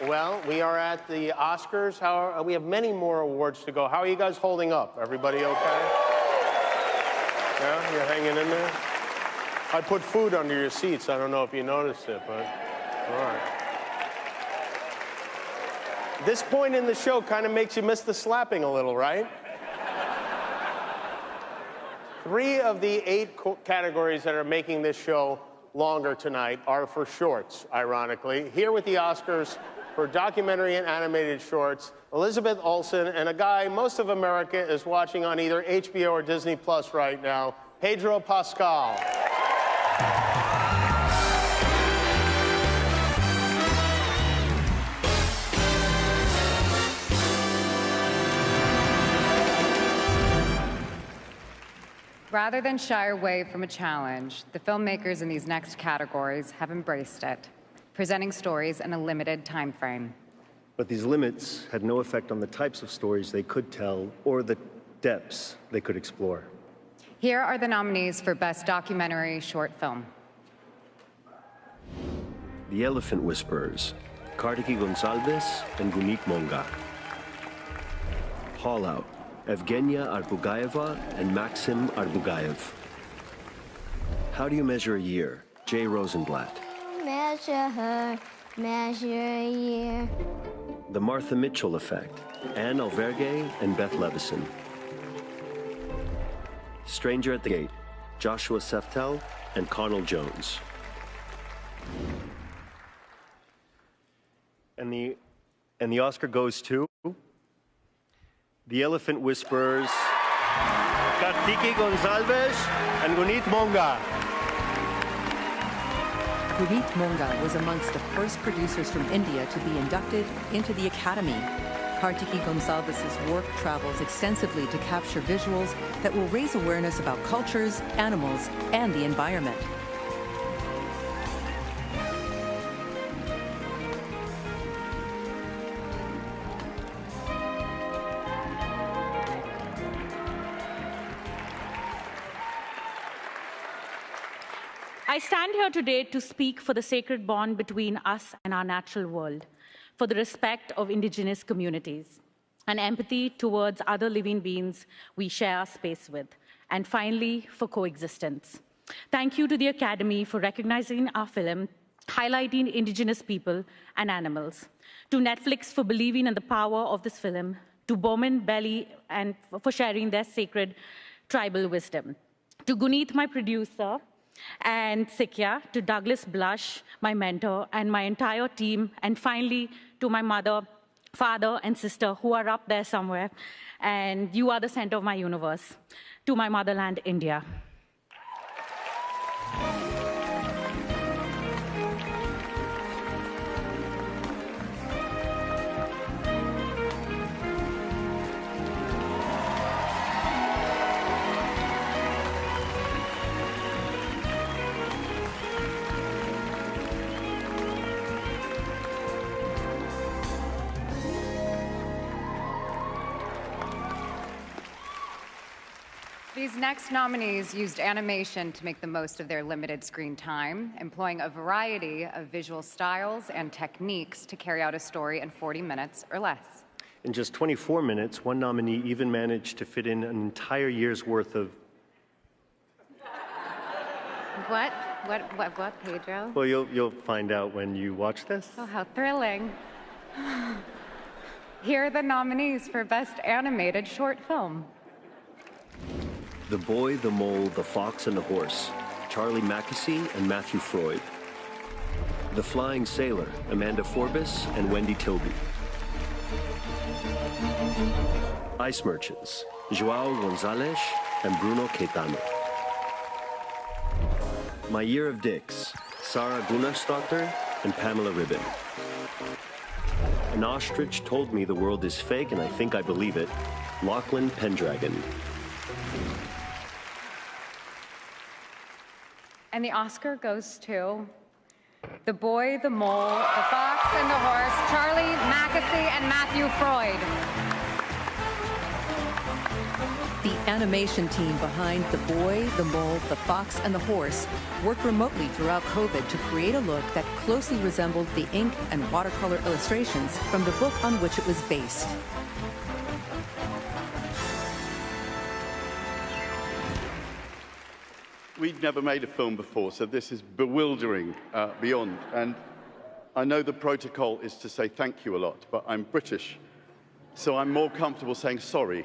Well, we are at the Oscars. We have many more awards to go. How are you guys holding up? Everybody okay? Yeah, you're hanging in there? I put food under your seats. I don't know if you noticed it, but all right. This point in the show kind of makes you miss the slapping a little, right? 3 of the 8 categories that are making this show longer tonight are for shorts, ironically. Here with the Oscars for documentary and animated shorts, Elizabeth Olsen, and a guy most of America is watching on either HBO or Disney Plus right now, Pedro Pascal. Rather than shy away from a challenge, the filmmakers in these next categories have embraced it, presenting stories in a limited time frame. But these limits had no effect on the types of stories they could tell or the depths they could explore. Here are the nominees for Best Documentary Short Film. The Elephant Whisperers, Kartiki Gonçalves and Gunit Monga. Haul Out, Evgenia Arbugayeva and Maxim Arbugayev. How Do You Measure a Year? Jay Rosenblatt. Measure a year. The Martha Mitchell Effect, Anne Alvergue and Beth Levison. Stranger at the Gate, Joshua Seftel and Connell Jones. And the Oscar goes to The Elephant Whisperers, Kartiki Gonçalves and Gunit Monga. Gunit Monga was amongst the first producers from India to be inducted into the Academy. Kartiki Gonçalves' work travels extensively to capture visuals that will raise awareness about cultures, animals, and the environment. I stand here today to speak for the sacred bond between us and our natural world, for the respect of indigenous communities, and empathy towards other living beings we share our space with, and finally, for coexistence. Thank you to the Academy for recognizing our film, highlighting indigenous people and animals, to Netflix for believing in the power of this film, to Bowman Belly and for sharing their sacred tribal wisdom, to Gunit, my producer, and Sikya, to Douglas Blush, my mentor, and my entire team, and finally to my mother, father, and sister who are up there somewhere, and you are the center of my universe, to my motherland, India. These next nominees used animation to make the most of their limited screen time, employing a variety of visual styles and techniques to carry out a story in 40 minutes or less. In just 24 minutes, one nominee even managed to fit in an entire year's worth of... What, Pedro? Well, you'll find out when you watch this. Oh, how thrilling. Here are the nominees for Best Animated Short Film. The Boy, the Mole, the Fox, and the Horse, Charlie Mackesy and Matthew Freud. The Flying Sailor, Amanda Forbes and Wendy Tilby. Ice Merchants, João Gonzalez and Bruno Caetano. My Year of Dicks, Sarah Gunnarsdottir and Pamela Ribben. An Ostrich Told Me the World is Fake and I Think I Believe It, Lachlan Pendragon. And the Oscar goes to The Boy, the Mole, the Fox, and the Horse, Charlie Mackesy and Matthew Freud. The animation team behind The Boy, the Mole, the Fox, and the Horse worked remotely throughout COVID to create a look that closely resembled the ink and watercolor illustrations from the book on which it was based. We'd never made a film before, so this is bewildering beyond. And I know the protocol is to say thank you a lot, but I'm British, so I'm more comfortable saying sorry.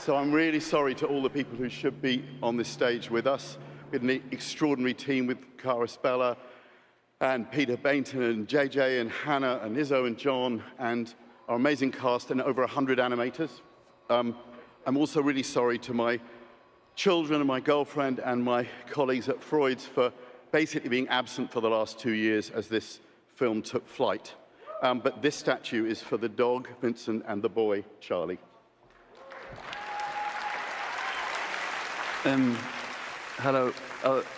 So I'm really sorry to all the people who should be on this stage with us. We had an extraordinary team with Cara Spella and Peter Bainton and JJ and Hannah and Izzo and John and our amazing cast and over 100 animators. I'm also really sorry to my children and my girlfriend and my colleagues at Freud's for basically being absent for the last 2 years as this film took flight. But this statue is for the dog, Vincent, and the boy, Charlie. Hello.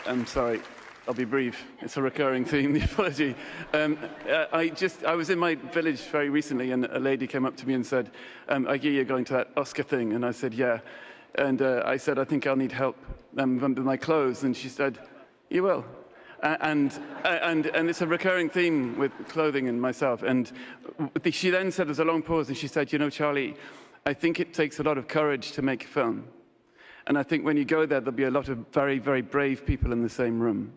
I'm sorry. I'll be brief. It's a recurring theme, the apology. I was in my village very recently, and a lady came up to me and said, I hear you're going to that Oscar thing. And I said, yeah. And I said, I think I'll need help with my clothes. And she said, you will. And it's a recurring theme with clothing and myself. And she then said, there's a long pause, and she said, you know, Charlie, I think it takes a lot of courage to make a film. And I think when you go there, there'll be a lot of very, very brave people in the same room.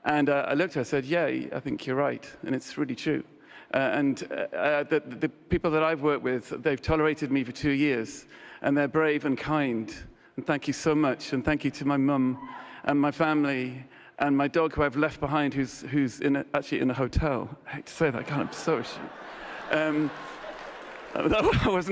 And I looked at her and said, yeah, I think you're right. And it's really true. The people that I've worked with, they've tolerated me for 2 years. And they're brave and kind. And thank you so much. And thank you to my mum and my family and my dog, who I've left behind, who's actually in a hotel. I hate to say that, kind of so. I wasn't